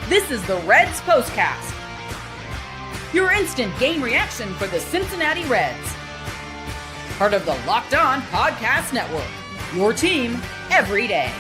This is the Reds Postcast, your instant game reaction for the Cincinnati Reds. Part of the Locked On Podcast Network, your team every day.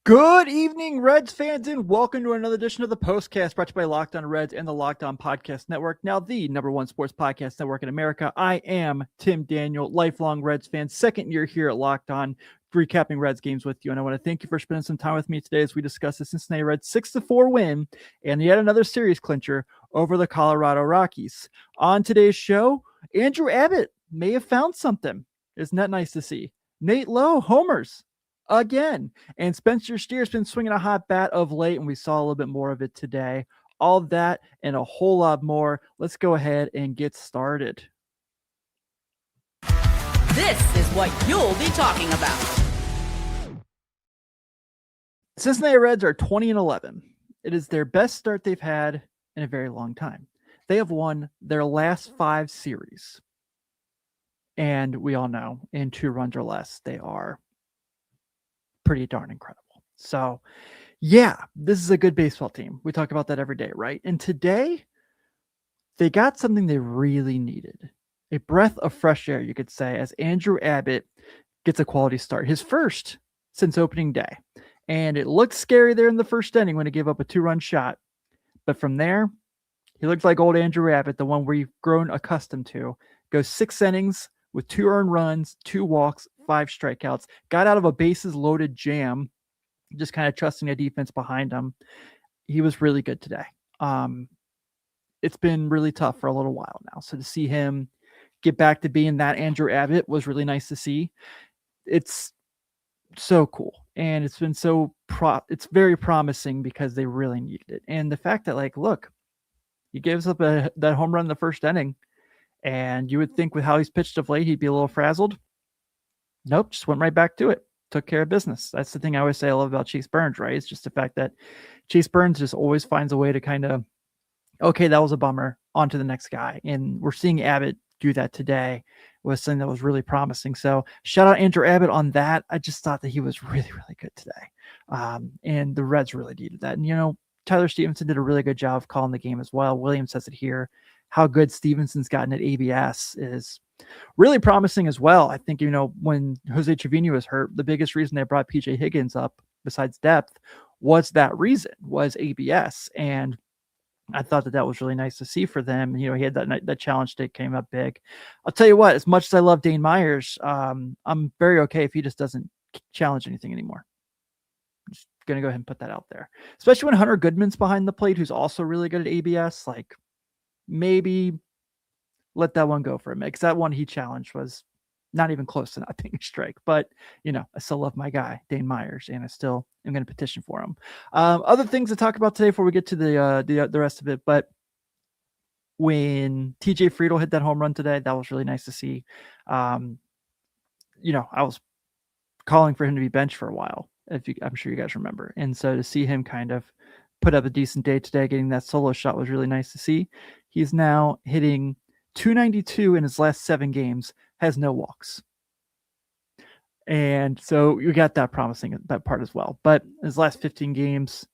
Good evening, Reds fans, and welcome to another edition of the Postcast brought to you by Locked On Reds and the Locked On Podcast Network, now the #1 sports podcast network in America. I am Tim Daniel, lifelong Reds fan, second year here at Locked On, recapping Reds games with you. And I want to thank you for spending some time with me today as we discuss the Cincinnati Reds 6-4 win and yet another series clincher over the Colorado Rockies. On today's show, Andrew Abbott may have found something. Isn't that nice to see? Nate Lowe homers again, and Spencer Steer's been swinging a hot bat of late, and we saw a little bit more of it today. All of that and a whole lot more. Let's go ahead and get started. This is what you'll be talking about. Cincinnati Reds are 20-11. It is their best start they've had in a very long time. They have won their last 5 series, and we all know in 2 runs or less, they are pretty darn incredible. So yeah, this is a good baseball team. We talk about that every day, right? And today they got something they really needed. A breath of fresh air, you could say, as Andrew Abbott gets a quality start. His first since opening day. And it looked scary there in the first inning when he gave up a 2-run shot. But from there, he looked like old Andrew Abbott, the one we've grown accustomed to. Goes 6 innings with 2 earned runs, 2 walks, 5 strikeouts, got out of a bases loaded jam, just kind of trusting a defense behind him. He was really good today. It's been really tough for a little while now. So to see him get back to being that Andrew Abbott was really nice to see. It's so cool. And it's been it's very promising because they really needed it. And the fact that, like, look, he gives up that home run in the first inning, and you would think with how he's pitched of late, he'd be a little frazzled. Nope, just went right back to it. Took care of business. That's the thing I always say I love about Chase Burns, right? It's just the fact that Chase Burns just always finds a way to kind of, okay, that was a bummer, on to the next guy. And we're seeing Abbott do that today. Was something that was really promising. So shout out Andrew Abbott on that. I just thought that he was really, really good today. And the Reds really needed that. And, you know, Tyler Stephenson did a really good job of calling the game as well. Williams says it here. How good Stephenson's gotten at ABS is really promising as well. I think, you know, when Jose Trevino was hurt, the biggest reason they brought PJ Higgins up besides depth was that reason, was ABS. And I thought that was really nice to see for them. You know, he had that challenge that came up big. I'll tell you what, as much as I love Dane Myers, I'm very okay if he just doesn't challenge anything anymore. I'm just going to go ahead and put that out there, especially when Hunter Goodman's behind the plate, who's also really good at ABS. Like, maybe let that one go for him, because that one he challenged was not even close to not being a strike. But, you know, I still love my guy, Dane Myers, and I still am going to petition for him. Other things to talk about today before we get to the rest of it. But when TJ Friedl hit that home run today, that was really nice to see. You know, I was calling for him to be benched for a while, I'm sure you guys remember. And so to see him kind of put up a decent day today, getting that solo shot, was really nice to see. He's now hitting .292 in his last 7 games, has no walks. And so you got that promising, that part as well. But his last 15 games,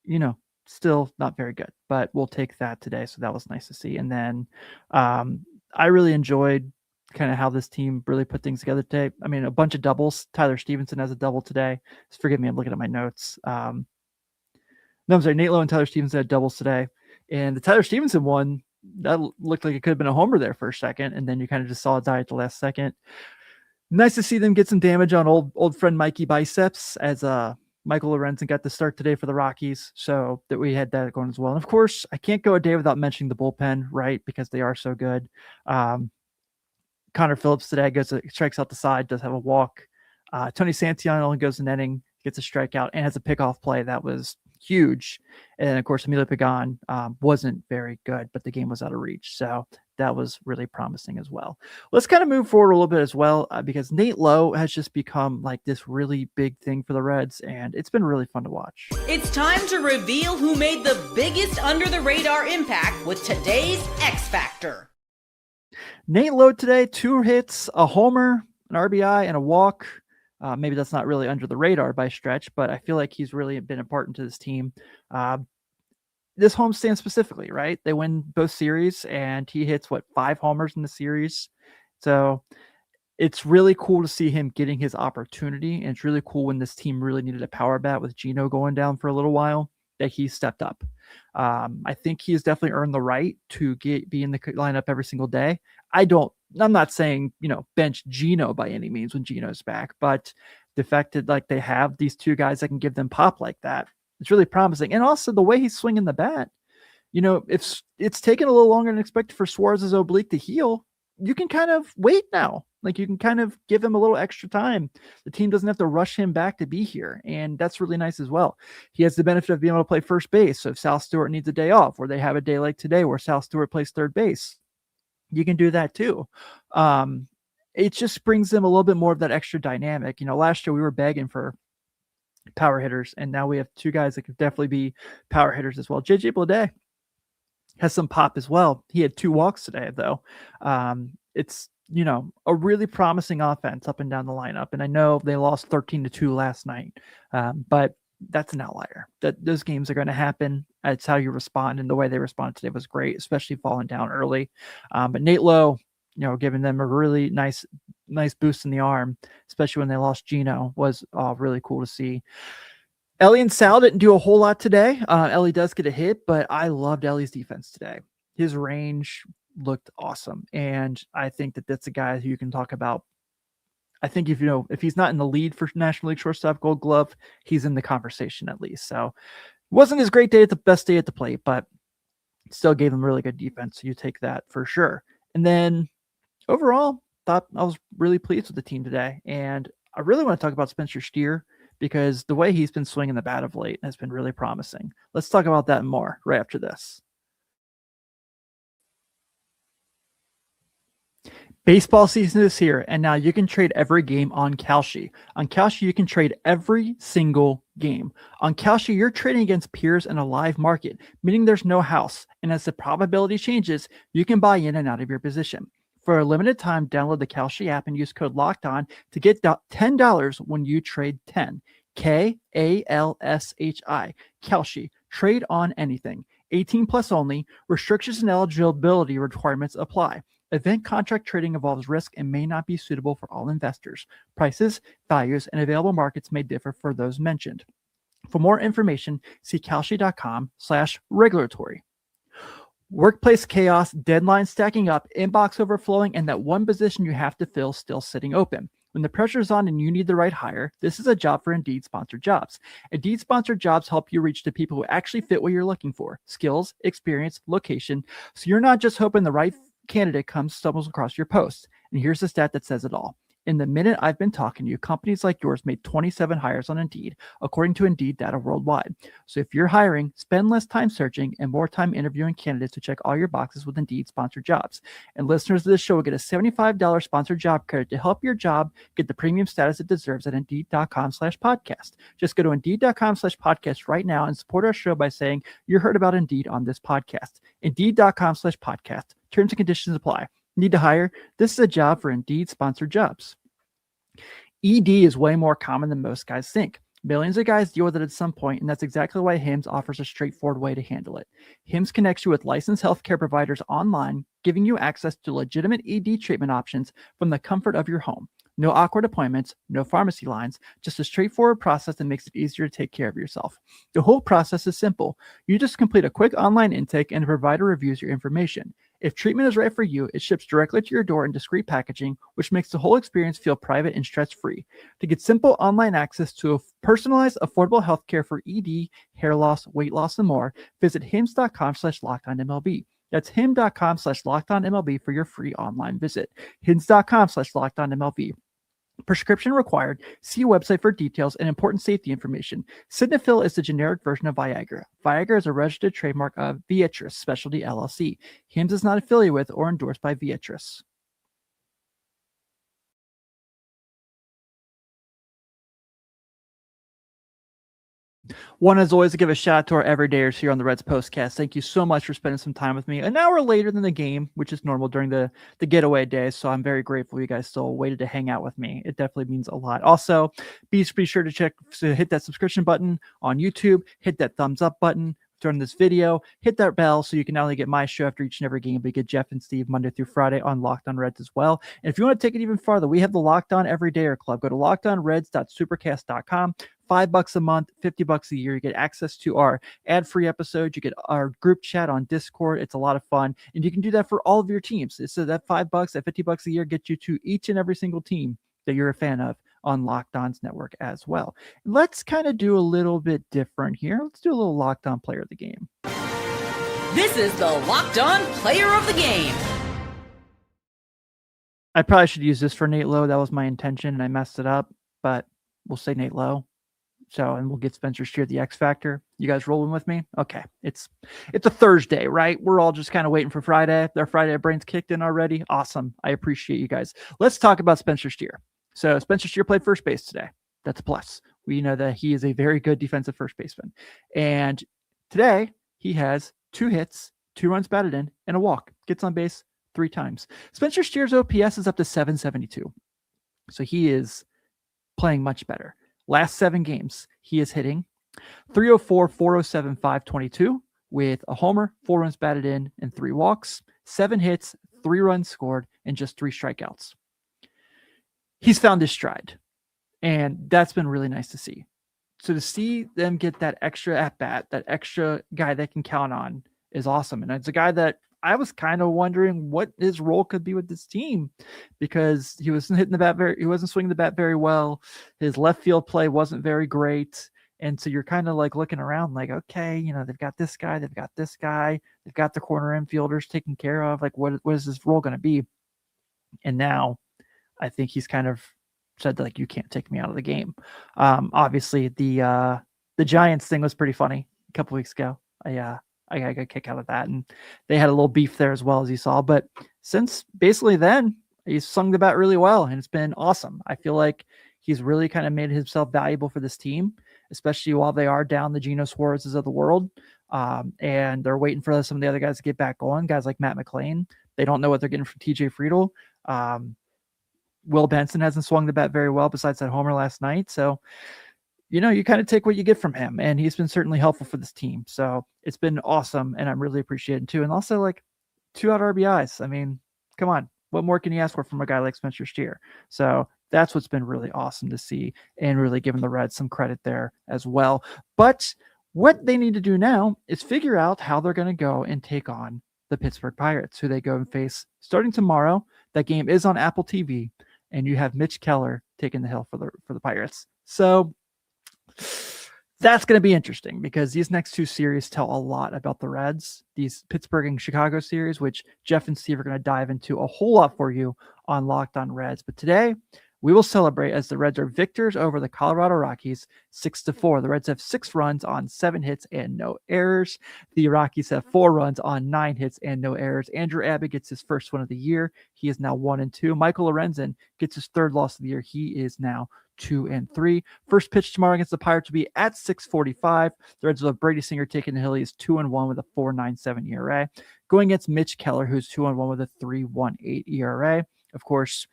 you know, still not very good, but we'll take that today. So that was nice to see. And then I really enjoyed kind of how this team really put things together today. I mean, a bunch of doubles. Tyler Stephenson has a double today. Just forgive me, I'm looking at my notes. No, I'm sorry, Nate Lowe and Tyler Stephenson had doubles today. And the Tyler Stephenson one, that looked like it could have been a homer there for a second, and then you kind of just saw it die at the last second. Nice to see them get some damage on old friend Mikey Biceps, as Michael Lorenzen got the start today for the Rockies, so that we had that going as well. And of course, I can't go a day without mentioning the bullpen, right? Because they are so good. Connor Phillips today strikes out the side, does have a walk. Tony Santillan only goes an inning, gets a strikeout, and has a pickoff play that was huge. And of course, Emilio Pagan wasn't very good, but the game was out of reach. So that was really promising as well. Let's kind of move forward a little bit as well, because Nate Lowe has just become like this really big thing for the Reds, and it's been really fun to watch. It's time to reveal who made the biggest under the radar impact with today's X Factor. Nate Lowe today, 2 hits, a homer, an RBI, and a walk. Maybe that's not really under the radar by stretch, but I feel like he's really been important to this team. This homestand specifically, right? They win both series, and he hits 5 homers in the series. So it's really cool to see him getting his opportunity, and it's really cool when this team really needed a power bat with Gino going down for a little while that he stepped up. I think he has definitely earned the right to be in the lineup every single day. I'm not saying, bench Gino by any means when Gino's back, but the fact that they have these two guys that can give them pop like that, it's really promising. And also the way he's swinging the bat, if it's taken a little longer than expected for Suarez's oblique to heal, you can kind of wait now. You can kind of give him a little extra time. The team doesn't have to rush him back to be here. And that's really nice as well. He has the benefit of being able to play first base. So if Sal Stewart needs a day off, or they have a day like today where Sal Stewart plays third base, you can do that too. It just brings them a little bit more of that extra dynamic. Last year we were begging for power hitters, and now we have two guys that could definitely be power hitters as well. JJ Bleday has some pop as well. He had 2 walks today, though. It's, a really promising offense up and down the lineup. And I know they lost 13-2 last night, but that's an outlier. Those games are going to happen. It's how you respond, and the way they responded today was great, especially falling down early. But Nate Lowe, giving them a really nice boost in the arm, especially when they lost Gino, was really cool to see. Ellie and Sal didn't do a whole lot today. Ellie does get a hit, but I loved Ellie's defense today. His range looked awesome, and I think that's a guy who you can talk about. I think if he's not in the lead for National League Shortstop Gold Glove, he's in the conversation at least. So it wasn't his great day at the best day at the plate, but still gave him really good defense. So you take that for sure. And then overall, thought I was really pleased with the team today, and I really want to talk about Spencer Steer, because the way he's been swinging the bat of late has been really promising. Let's talk about that more right after this. Baseball season is here, and now you can trade every game on Kalshi. On Kalshi, you can trade every single game. On Kalshi, you're trading against peers in a live market, meaning there's no house. And as the probability changes, you can buy in and out of your position. For a limited time, download the Kalshi app and use code LOCKEDON to get $10 when you trade 10. Kalshi. Kalshi. Trade on anything. 18 plus only. Restrictions and eligibility requirements apply. Event contract trading involves risk and may not be suitable for all investors. Prices, values, and available markets may differ for those mentioned. For more information, see kalshi.com/regulatory. Workplace chaos, deadlines stacking up, inbox overflowing, and that one position you have to fill still sitting open. When the pressure's on and you need the right hire, this is a job for Indeed Sponsored Jobs. Indeed Sponsored Jobs help you reach the people who actually fit what you're looking for: skills, experience, location. So you're not just hoping the right candidate stumbles across your post. And here's the stat that says it all. In the minute I've been talking to you, companies like yours made 27 hires on Indeed, according to Indeed data worldwide. So if you're hiring, spend less time searching and more time interviewing candidates who check all your boxes with Indeed Sponsored Jobs. And listeners of this show will get a $75 sponsored job credit to help your job get the premium status it deserves at Indeed.com/podcast. Just go to Indeed.com/podcast right now and support our show by saying you heard about Indeed on this podcast. Indeed.com/podcast. Terms and conditions apply. Need to hire? This is a job for Indeed Sponsored Jobs. ED is way more common than most guys think. Millions of guys deal with it at some point, and that's exactly why HIMS offers a straightforward way to handle it. HIMS connects you with licensed healthcare providers online, giving you access to legitimate ED treatment options from the comfort of your home. No awkward appointments, no pharmacy lines, just a straightforward process that makes it easier to take care of yourself. The whole process is simple. You just complete a quick online intake and the provider reviews your information. If treatment is right for you, it ships directly to your door in discreet packaging, which makes the whole experience feel private and stress-free. To get simple online access to personalized, affordable healthcare for ED, hair loss, weight loss, and more, visit hims.com/lockedonmlb. That's him.com/lockedonmlb for your free online visit. hims.com/lockedonmlb. Prescription required. See website for details and important safety information. Sildenafil is the generic version of Viagra. Viagra is a registered trademark of Viatris Specialty LLC. Hims is not affiliated with or endorsed by Viatris. One, as always, to give a shout out to our everydayers here on the Reds Postcast. Thank you so much for spending some time with me an hour later than the game, which is normal during the getaway day. So I'm very grateful you guys still waited to hang out with me. It definitely means a lot. Also, be sure to hit that subscription button on YouTube, hit that thumbs up button during this video, hit that bell so you can not only get my show after each and every game, but get Jeff and Steve Monday through Friday on Locked On Reds as well. And if you want to take it even farther, we have the Locked On Everydayer Club. Go to lockedonreds.supercast.com. $5 a month, $50 a year. You get access to our ad-free episodes. You get our group chat on Discord. It's a lot of fun, and you can do that for all of your teams. So that $5, that $50 a year gets you to each and every single team that you're a fan of on Locked On's network as well. Let's kind of do a little bit different here. Let's do a little Locked On Player of the Game. This is the Locked On Player of the Game. I probably should use this for Nate Lowe. That was my intention, and I messed it up, but we'll say Nate Lowe. And we'll get Spencer Steer the X Factor. You guys rolling with me? Okay. It's a Thursday, right? We're all just kind of waiting for Friday. Their Friday brains kicked in already. Awesome. I appreciate you guys. Let's talk about Spencer Steer. So Spencer Steer played first base today. That's a plus. We know that he is a very good defensive first baseman. And today he has 2 hits, 2 runs batted in, and a walk. Gets on base 3 times. Spencer Steer's OPS is up to 772. So he is playing much better. Last 7 games, he is hitting .304, .407, .522 with a homer, 4 runs batted in, and 3 walks, 7 hits, 3 runs scored, and just 3 strikeouts. He's found his stride, and that's been really nice to see. So to see them get that extra at-bat, that extra guy they can count on is awesome. And it's a guy that I was kind of wondering what his role could be with this team, because he wasn't he wasn't swinging the bat very well. His left field play wasn't very great. And so you're kind of like looking around like, okay, they've got this guy, they've got this guy, they've got the corner infielders taken care of. Like, what is this role going to be? And now I think he's kind of said, like, you can't take me out of the game. Obviously the Giants thing was pretty funny a couple weeks ago. I got a kick out of that, and they had a little beef there as well, as you saw. But since basically then, he's swung the bat really well, and it's been awesome. I feel like he's really kind of made himself valuable for this team, especially while they are down the Geno Suarez's of the world, and they're waiting for some of the other guys to get back going. Guys like Matt McClain, they don't know what they're getting from TJ Friedel. Will Benson hasn't swung the bat very well besides that homer last night, so you kind of take what you get from him, and he's been certainly helpful for this team. So it's been awesome, and I'm really appreciating too. And also, like, 2 out RBIs. I mean, come on, what more can you ask for from a guy like Spencer Steer? So that's what's been really awesome to see, and really giving the Reds some credit there as well. But what they need to do now is figure out how they're going to go and take on the Pittsburgh Pirates, who they go and face starting tomorrow. That game is on Apple TV, and you have Mitch Keller taking the hill for the Pirates. So that's going to be interesting, because these next 2 series tell a lot about the Reds. These Pittsburgh and Chicago series, which Jeff and Steve are going to dive into a whole lot for you on Locked On Reds. But today, we will celebrate as the Reds are victors over the Colorado Rockies 6-4. The Reds have 6 runs on 7 hits and no errors. The Rockies have 4 runs on 9 hits and no errors. Andrew Abbott gets his first win of the year. He is now 1-2. Michael Lorenzen gets his 3rd loss of the year. He is now 2-3. First pitch tomorrow against the Pirates will be at 6:45. The Reds will have Brady Singer taking the hill. He is 2-1 with a 4.97 ERA. Going against Mitch Keller, who's 2-1 with a 3.18 ERA. Of course,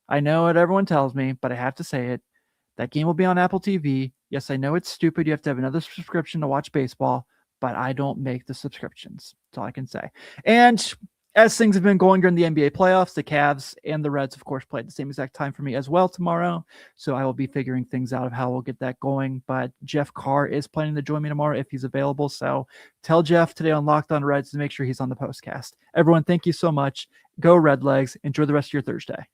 I know what everyone tells me, but I have to say it. That game will be on Apple TV. Yes, I know it's stupid. You have to have another subscription to watch baseball, but I don't make the subscriptions. That's all I can say. And as things have been going during the NBA playoffs, the Cavs and the Reds, of course, play at the same exact time for me as well tomorrow. So I will be figuring things out of how we'll get that going. But Jeff Carr is planning to join me tomorrow if he's available. So tell Jeff today on Locked On Reds to make sure he's on the postcast. Everyone, thank you so much. Go Red Legs. Enjoy the rest of your Thursday.